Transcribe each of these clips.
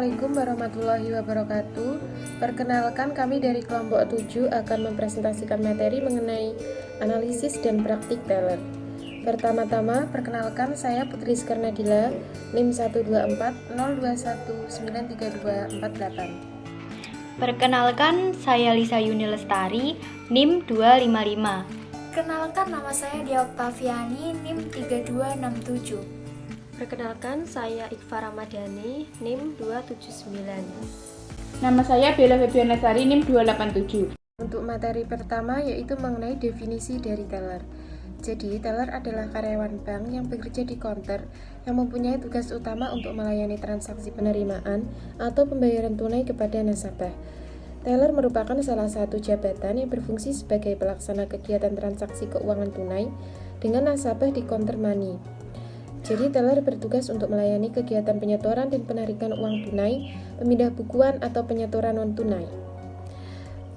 Assalamualaikum warahmatullahi wabarakatuh. Perkenalkan, kami dari kelompok 7 akan mempresentasikan materi mengenai analisis dan praktik teller. Pertama-tama, perkenalkan, saya Putri Skernadila, NIM 124-021-93248. Perkenalkan, saya Lisa Yuni Lestari, NIM 255. Perkenalkan, nama saya Dia Oktaviani, NIM 3267. Perkenalkan, saya Iqfa Ramadhani, NIM 279. Nama saya Bella Febiana Sari, NIM 287. Untuk materi pertama yaitu mengenai definisi dari teller. Jadi, teller adalah karyawan bank yang bekerja di counter yang mempunyai tugas utama untuk melayani transaksi penerimaan atau pembayaran tunai kepada nasabah. Teller merupakan salah satu jabatan yang berfungsi sebagai pelaksana kegiatan transaksi keuangan tunai dengan nasabah di counter money. Jadi, teller bertugas untuk melayani kegiatan penyetoran dan penarikan uang tunai, pemindah bukuan atau penyetoran non-tunai.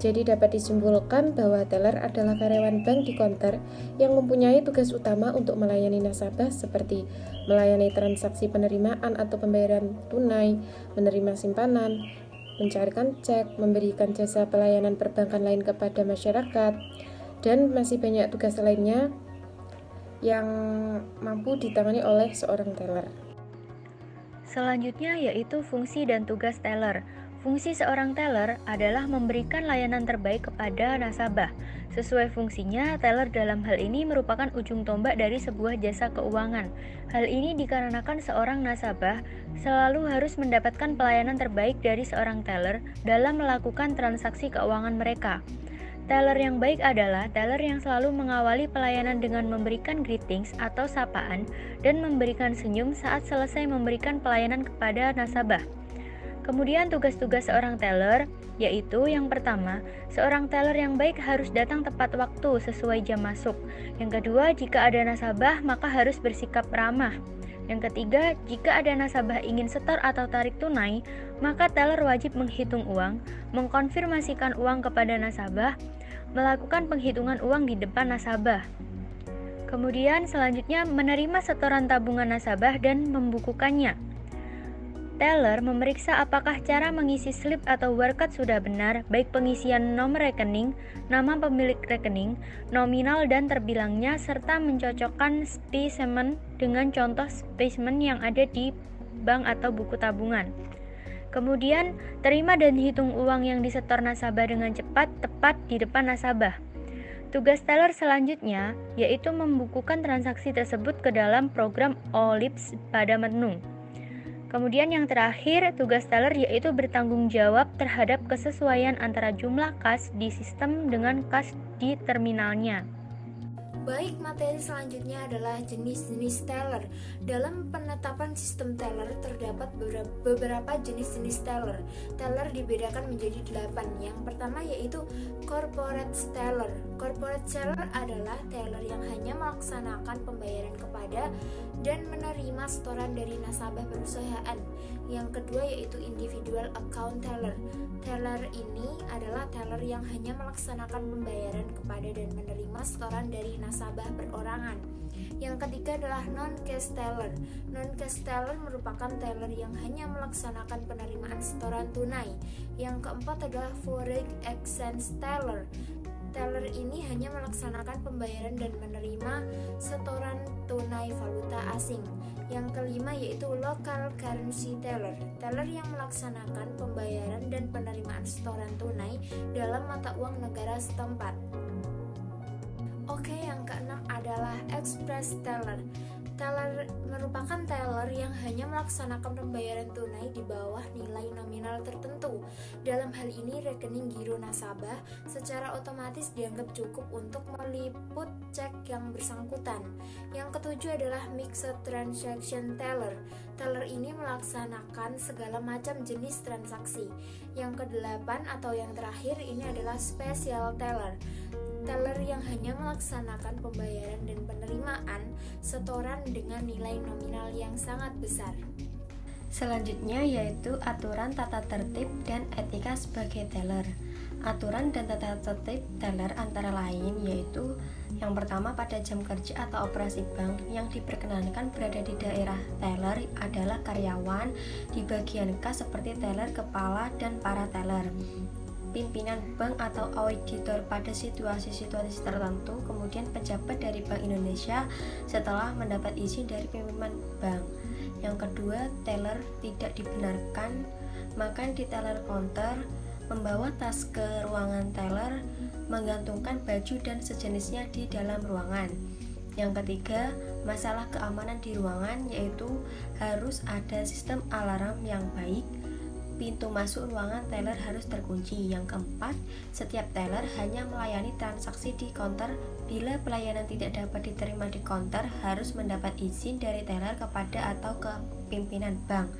Jadi, dapat disimpulkan bahwa teller adalah karyawan bank di counter yang mempunyai tugas utama untuk melayani nasabah seperti melayani transaksi penerimaan atau pembayaran tunai, menerima simpanan, mencairkan cek, memberikan jasa pelayanan perbankan lain kepada masyarakat, dan masih banyak tugas lainnya yang mampu ditangani oleh seorang teller. Selanjutnya yaitu fungsi dan tugas teller. Fungsi seorang teller adalah memberikan layanan terbaik kepada nasabah. Sesuai fungsinya, teller dalam hal ini merupakan ujung tombak dari sebuah jasa keuangan. Hal ini dikarenakan seorang nasabah selalu harus mendapatkan pelayanan terbaik dari seorang teller dalam melakukan transaksi keuangan mereka. Teller yang baik adalah teller yang selalu mengawali pelayanan dengan memberikan greetings atau sapaan dan memberikan senyum saat selesai memberikan pelayanan kepada nasabah. Kemudian tugas-tugas seorang teller yaitu yang pertama, seorang teller yang baik harus datang tepat waktu sesuai jam masuk. Yang kedua, jika ada nasabah maka harus bersikap ramah. Yang ketiga, jika ada nasabah ingin setor atau tarik tunai, maka teller wajib menghitung uang, mengkonfirmasikan uang kepada nasabah, melakukan penghitungan uang di depan nasabah. Kemudian selanjutnya menerima setoran tabungan nasabah dan membukukannya. Teller memeriksa apakah cara mengisi slip atau workat sudah benar, baik pengisian nomor rekening, nama pemilik rekening, nominal dan terbilangnya, serta mencocokkan spesimen dengan contoh spesimen yang ada di bank atau buku tabungan. Kemudian, terima dan hitung uang yang disetor nasabah dengan cepat, tepat di depan nasabah. Tugas teller selanjutnya yaitu membukukan transaksi tersebut ke dalam program OLIPS pada menu. Kemudian yang terakhir, tugas teller yaitu bertanggung jawab terhadap kesesuaian antara jumlah kas di sistem dengan kas di terminalnya. Baik, materi selanjutnya adalah jenis-jenis teller. Dalam penetapan sistem teller terdapat beberapa jenis-jenis teller. Teller dibedakan menjadi 8. Yang pertama yaitu corporate teller. Corporate teller adalah teller yang hanya melaksanakan pembayaran kepada dan menerima setoran dari nasabah perusahaan. Yang kedua yaitu individual account teller. Teller ini adalah teller yang hanya melaksanakan pembayaran kepada dan menerima setoran dari nasabah perorangan. Yang ketiga adalah non-cash teller. Non-cash teller merupakan teller yang hanya melaksanakan penerimaan setoran tunai. Yang keempat adalah foreign exchange teller. Teller ini hanya melaksanakan pembayaran dan menerima setoran tunai valuta asing. Yang kelima yaitu local currency teller. Teller yang melaksanakan pembayaran dan penerimaan setoran tunai dalam mata uang negara setempat. Oke, yang keenam adalah express teller. Teller merupakan teller yang hanya melaksanakan pembayaran tunai di bawah nilai nominal tertentu. Dalam hal ini, rekening giro nasabah secara otomatis dianggap cukup untuk meliput cek yang bersangkutan. Yang ketujuh adalah mixed transaction teller. Teller ini melaksanakan segala macam jenis transaksi. Yang kedelapan atau yang terakhir ini adalah special teller. Teller yang hanya melaksanakan pembayaran dan penerimaan setoran dengan nilai nominal yang sangat besar. Selanjutnya yaitu aturan tata tertib dan etika sebagai teller. Aturan dan tata tertib teller antara lain yaitu Yang pertama, pada jam kerja atau operasi bank yang diperkenankan berada di daerah teller adalah karyawan di bagian kas seperti teller, kepala, dan para teller, pimpinan bank atau auditor pada situasi-situasi tertentu, kemudian pejabat dari Bank Indonesia setelah mendapat izin dari pimpinan bank. Yang kedua, teller tidak dibenarkan makan di teller counter, membawa tas ke ruangan teller, menggantungkan baju dan sejenisnya di dalam ruangan. Yang ketiga, masalah keamanan di ruangan, yaitu harus ada sistem alarm yang baik. Pintu masuk ruangan teller harus terkunci. Yang keempat, setiap teller hanya melayani transaksi di counter. Bila pelayanan tidak dapat diterima di counter, harus mendapat izin dari teller kepada atau ke pimpinan bank.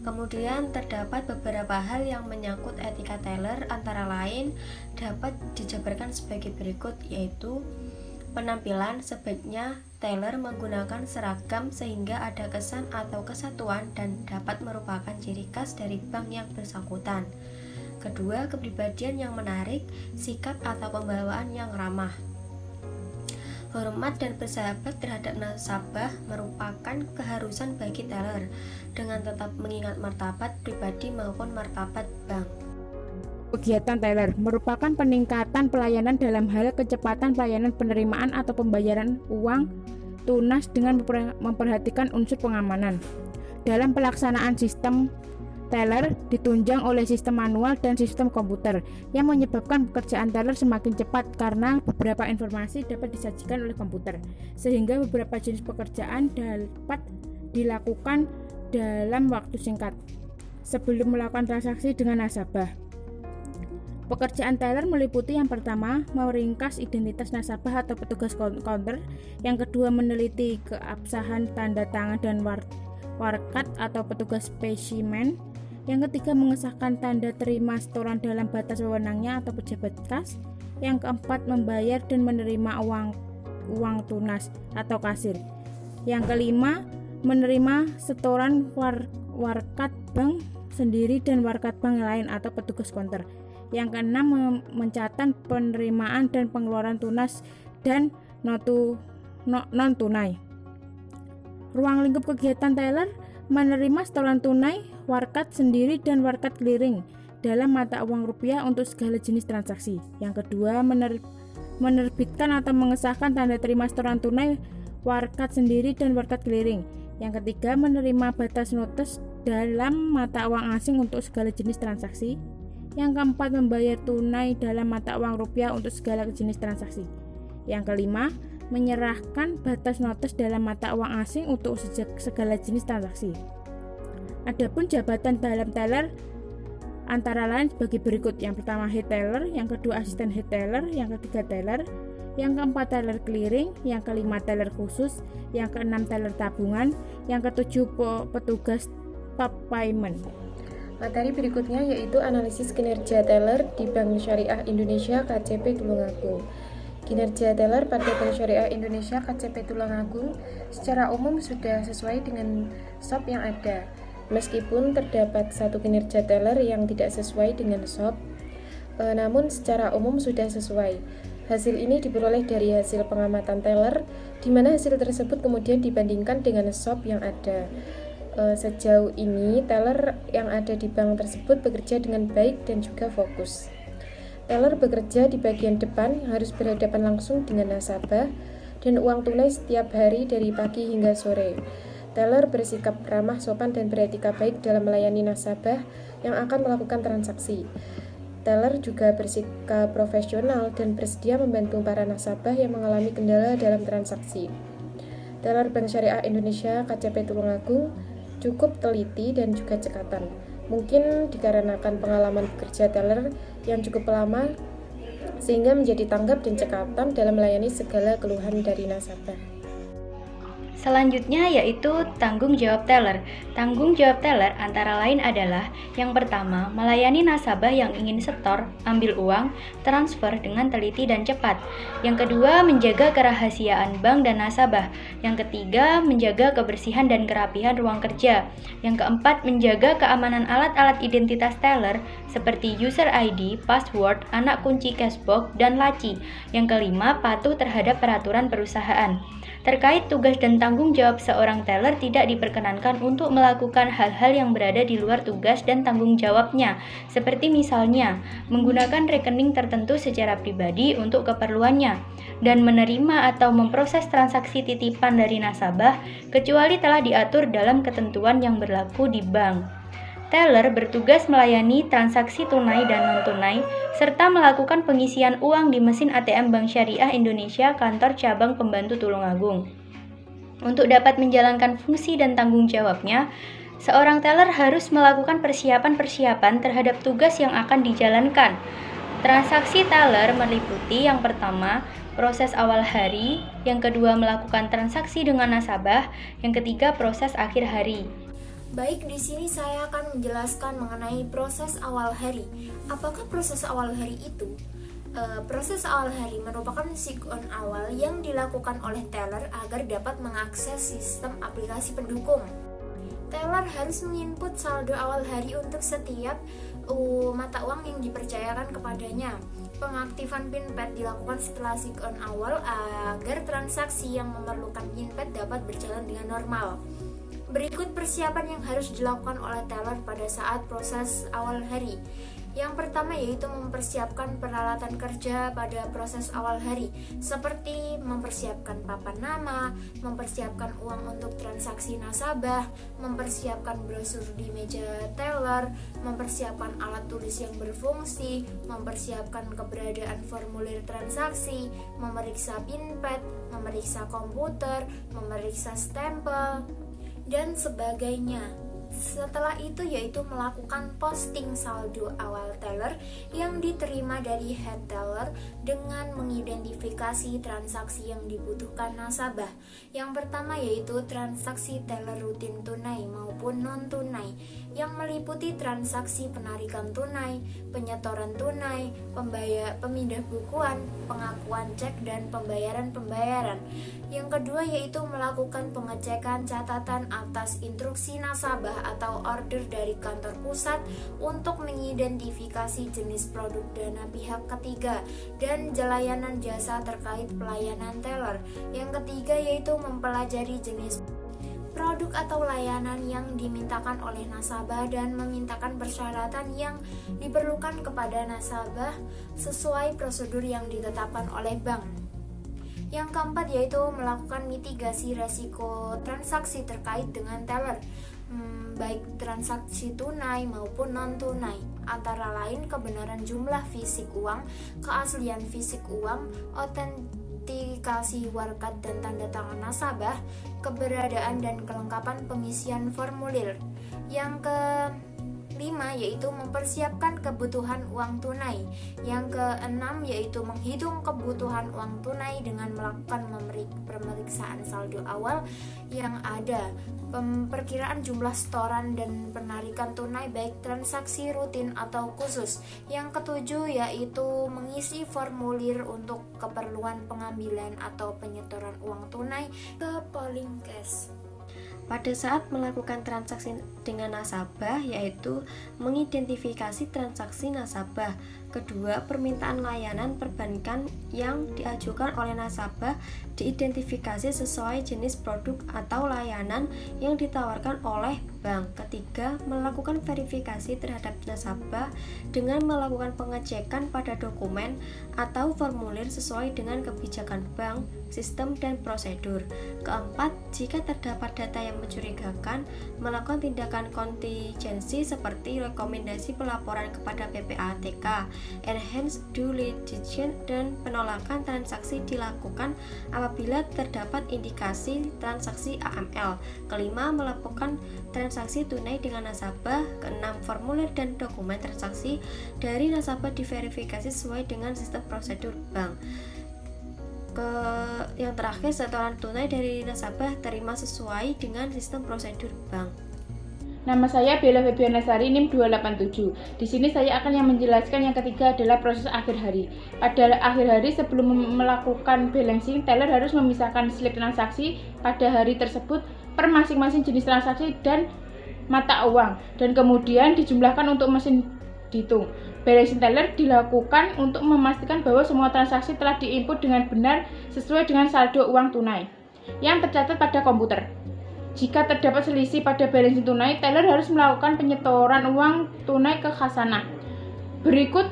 Kemudian terdapat beberapa hal yang menyangkut etika teller, antara lain dapat dijabarkan sebagai berikut, yaitu penampilan. Sebaiknya teller menggunakan seragam sehingga ada kesan atau kesatuan dan dapat merupakan ciri khas dari bank yang bersangkutan. Kedua, kepribadian yang menarik, sikap atau pembawaan yang ramah. Hormat dan bersahabat terhadap nasabah merupakan keharusan bagi teller, dengan tetap mengingat martabat pribadi maupun martabat bank. Kegiatan teller merupakan peningkatan pelayanan dalam hal kecepatan pelayanan penerimaan atau pembayaran uang tunas dengan memperhatikan unsur pengamanan. Dalam pelaksanaan sistem teller ditunjang oleh sistem manual dan sistem komputer yang menyebabkan pekerjaan teller semakin cepat karena beberapa informasi dapat disajikan oleh komputer, sehingga beberapa jenis pekerjaan dapat dilakukan dalam waktu singkat sebelum melakukan transaksi dengan nasabah. Pekerjaan teller meliputi yang pertama, meringkas identitas nasabah atau petugas counter, yang kedua meneliti keabsahan tanda tangan dan warkat atau petugas spesimen, yang ketiga mengesahkan tanda terima setoran dalam batas wewenangnya atau pejabat kas, yang keempat membayar dan menerima uang tunas atau kasir, yang kelima menerima setoran warkat bank sendiri dan warkat bank lain atau petugas counter, yang keenam mencatat penerimaan dan pengeluaran tunas dan non tunai. Ruang lingkup kegiatan teller menerima setoran tunai, warkat sendiri dan warkat clearing dalam mata uang rupiah untuk segala jenis transaksi. Yang kedua, menerbitkan atau mengesahkan tanda terima setoran tunai, warkat sendiri dan warkat clearing. Yang ketiga, menerima batas notes dalam mata uang asing untuk segala jenis transaksi. Yang keempat, membayar tunai dalam mata uang rupiah untuk segala jenis transaksi. Yang kelima, menyerahkan batas notes dalam mata uang asing untuk segala jenis transaksi. Adapun jabatan dalam teller antara lain sebagai berikut. Yang pertama head teller, yang kedua asisten head teller, yang ketiga teller, yang keempat teller clearing, yang kelima teller khusus, yang keenam teller tabungan, yang ketujuh petugas top payment. Materi berikutnya yaitu analisis kinerja teller di Bank Syariah Indonesia KCP Tulungagung. Kinerja teller pada Bank Syariah Indonesia KCP Tulungagung secara umum sudah sesuai dengan SOP yang ada. Meskipun terdapat satu kinerja teller yang tidak sesuai dengan SOP, namun secara umum sudah sesuai. Hasil ini diperoleh dari hasil pengamatan teller, di mana hasil tersebut kemudian dibandingkan dengan SOP yang ada. Sejauh ini, teller yang ada di bank tersebut bekerja dengan baik dan juga fokus. Teller bekerja di bagian depan, harus berhadapan langsung dengan nasabah, dan uang tunai setiap hari dari pagi hingga sore. Teller bersikap ramah, sopan, dan beretika baik dalam melayani nasabah yang akan melakukan transaksi. Teller juga bersikap profesional dan bersedia membantu para nasabah yang mengalami kendala dalam transaksi. Teller Bank Syariah Indonesia KCP Tulungagung cukup teliti dan juga cekatan. Mungkin dikarenakan pengalaman bekerja teller yang cukup lama, sehingga menjadi tanggap dan cekatan dalam melayani segala keluhan dari nasabah. Selanjutnya yaitu tanggung jawab teller. Tanggung jawab teller antara lain adalah yang pertama, melayani nasabah yang ingin setor, ambil uang, transfer dengan teliti dan cepat. Yang kedua, menjaga kerahasiaan bank dan nasabah. Yang ketiga, menjaga kebersihan dan kerapihan ruang kerja. Yang keempat, menjaga keamanan alat-alat identitas teller seperti user ID, password, anak kunci cashbox, dan laci. Yang kelima, patuh terhadap peraturan perusahaan. Terkait tugas dan tanggung jawab seorang teller tidak diperkenankan untuk melakukan hal-hal yang berada di luar tugas dan tanggung jawabnya, seperti misalnya menggunakan rekening tertentu secara pribadi untuk keperluannya, dan menerima atau memproses transaksi titipan dari nasabah, kecuali telah diatur dalam ketentuan yang berlaku di bank. Teller bertugas melayani transaksi tunai dan non-tunai, serta melakukan pengisian uang di mesin ATM Bank Syariah Indonesia Kantor Cabang Pembantu Tulungagung. Untuk dapat menjalankan fungsi dan tanggung jawabnya, seorang teller harus melakukan persiapan-persiapan terhadap tugas yang akan dijalankan. Transaksi teller meliputi yang pertama, proses awal hari, yang kedua melakukan transaksi dengan nasabah, yang ketiga proses akhir hari. Baik, di sini saya akan menjelaskan mengenai proses awal hari. Apakah proses awal hari itu? Proses awal hari merupakan sikon awal yang dilakukan oleh teller agar dapat mengakses sistem aplikasi pendukung. Teller harus menginput saldo awal hari untuk setiap mata uang yang dipercayakan kepadanya. Pengaktifan PIN pad dilakukan setelah sikon awal agar transaksi yang memerlukan PIN pad dapat berjalan dengan normal. Berikut persiapan yang harus dilakukan oleh teller pada saat proses awal hari. Yang pertama yaitu mempersiapkan peralatan kerja pada proses awal hari, seperti mempersiapkan papan nama, mempersiapkan uang untuk transaksi nasabah, mempersiapkan brosur di meja teller, mempersiapkan alat tulis yang berfungsi, mempersiapkan keberadaan formulir transaksi, memeriksa PIN pad, memeriksa komputer, memeriksa stempel, dan sebagainya. Setelah itu yaitu melakukan posting saldo awal teller yang diterima dari head teller dengan mengidentifikasi transaksi yang dibutuhkan nasabah. Yang pertama yaitu transaksi teller rutin tunai maupun non-tunai yang meliputi transaksi penarikan tunai, penyetoran tunai, pemindah bukuan, pengakuan cek, dan pembayaran. Yang kedua yaitu melakukan pengecekan catatan atas instruksi nasabah atau order dari kantor pusat untuk mengidentifikasi jenis produk dana pihak ketiga dan layanan jasa terkait pelayanan teller. Yang ketiga yaitu mempelajari jenis produk atau layanan yang dimintakan oleh nasabah dan memintakan persyaratan yang diperlukan kepada nasabah sesuai prosedur yang ditetapkan oleh bank. Yang keempat yaitu melakukan mitigasi resiko transaksi terkait dengan teller, baik transaksi tunai maupun non-tunai, antara lain kebenaran jumlah fisik uang, keaslian fisik uang, autentikasi warkat dan tanda tangan nasabah, keberadaan dan kelengkapan pengisian formulir. Yang kelima yaitu mempersiapkan kebutuhan uang tunai. Yang keenam yaitu menghitung kebutuhan uang tunai dengan melakukan pemeriksaan saldo awal yang ada, perkiraan jumlah setoran dan penarikan tunai baik transaksi rutin atau khusus. Yang ketujuh yaitu mengisi formulir untuk keperluan pengambilan atau penyetoran uang tunai ke polling cash. Pada saat melakukan transaksi dengan nasabah, yaitu mengidentifikasi transaksi nasabah. Kedua, permintaan layanan perbankan yang diajukan oleh nasabah diidentifikasi sesuai jenis produk atau layanan yang ditawarkan oleh bank. Ketiga, melakukan verifikasi terhadap nasabah dengan melakukan pengecekan pada dokumen atau formulir sesuai dengan kebijakan bank, sistem, dan prosedur. Keempat, jika terdapat data yang mencurigakan, melakukan tindakan kontingensi seperti rekomendasi pelaporan kepada PPATK, enhanced due diligence, dan penolakan transaksi dilakukan apabila terdapat indikasi transaksi AML. Kelima, melakukan transaksi tunai dengan nasabah. Keenam, formulir dan dokumen transaksi dari nasabah diverifikasi sesuai dengan sistem prosedur bank. Yang terakhir, setoran tunai dari nasabah terima sesuai dengan sistem prosedur bank. Nama saya Bella Febiana Sari, NIM 287. Di sini saya akan yang menjelaskan yang ketiga adalah proses akhir hari. Pada akhir hari sebelum melakukan balancing, teller harus memisahkan slip transaksi pada hari tersebut per masing-masing jenis transaksi dan mata uang, dan kemudian dijumlahkan untuk mesin dihitung. Balancing teller dilakukan untuk memastikan bahwa semua transaksi telah diinput dengan benar sesuai dengan saldo uang tunai yang tercatat pada komputer. Jika terdapat selisih pada balancing tunai, teller harus melakukan penyetoran uang tunai ke khazanah. Berikut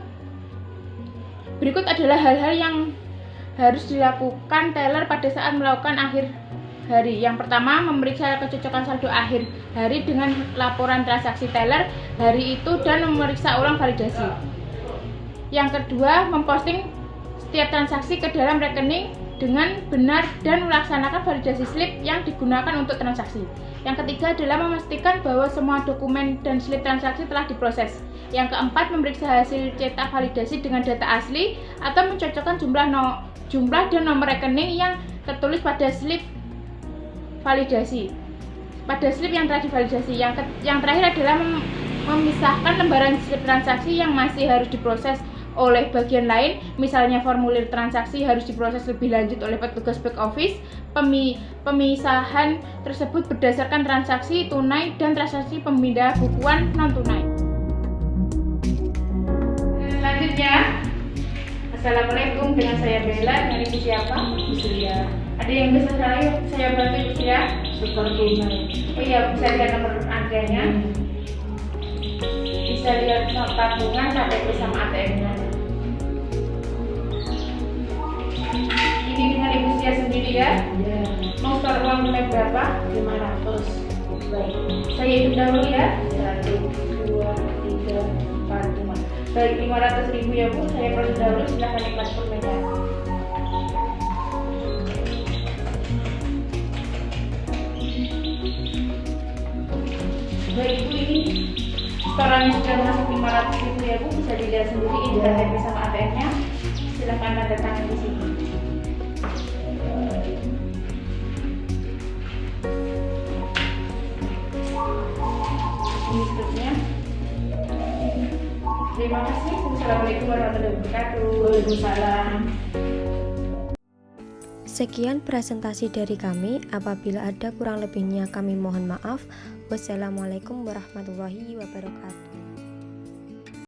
adalah hal-hal yang harus dilakukan teller pada saat melakukan akhir hari. Yang pertama, memeriksa kecocokan saldo akhir hari dengan laporan transaksi teller hari itu dan memeriksa ulang validasi. Yang kedua, memposting setiap transaksi ke dalam rekening dengan benar dan melaksanakan validasi slip yang digunakan untuk transaksi. Yang ketiga adalah memastikan bahwa semua dokumen dan slip transaksi telah diproses. Yang keempat, memeriksa hasil cetak validasi dengan data asli atau mencocokkan jumlah dan nomor rekening yang tertulis pada slip validasi. Pada slip yang telah divalidasi. Yang terakhir adalah memisahkan lembaran slip transaksi yang masih harus diproses oleh bagian lain, misalnya formulir transaksi harus diproses lebih lanjut oleh petugas back office. Pemisahan tersebut berdasarkan transaksi tunai dan transaksi pemindah bukuan non tunai. Selanjutnya, Assalamualaikum, dengan saya Bella. Dengan ibu siapa? Ibu Surya. Ada yang bisa saya bantu ibu Surya? Syukur tunai. Oh iya, bisa lihat nomor antriannya. Bisa lihat tabungan, KTP sama ATM-nya. Ini dengan ibu Sia sendiri ya? Ya. Mau store uang tunai berapa? 500. Baik. Saya hitung dahulu ya. 1, 2, 3, 4, 5. Baik, 500.000 ya Bu. Saya proses dahulu. Silahkan ikhlas permennya. Baik Bu, ini setorannya sudah masuk 500.000 ya Bu, bisa dilihat sendiri ini KTP sama ATM-nya. Silakan tanda tangan di sini. Ini slipnya. Terima kasih. Assalamualaikum warahmatullahi wabarakatuh. Waalaikumsalam. Sekian presentasi dari kami. Apabila ada kurang lebihnya kami mohon maaf. Wassalamualaikum warahmatullahi wabarakatuh.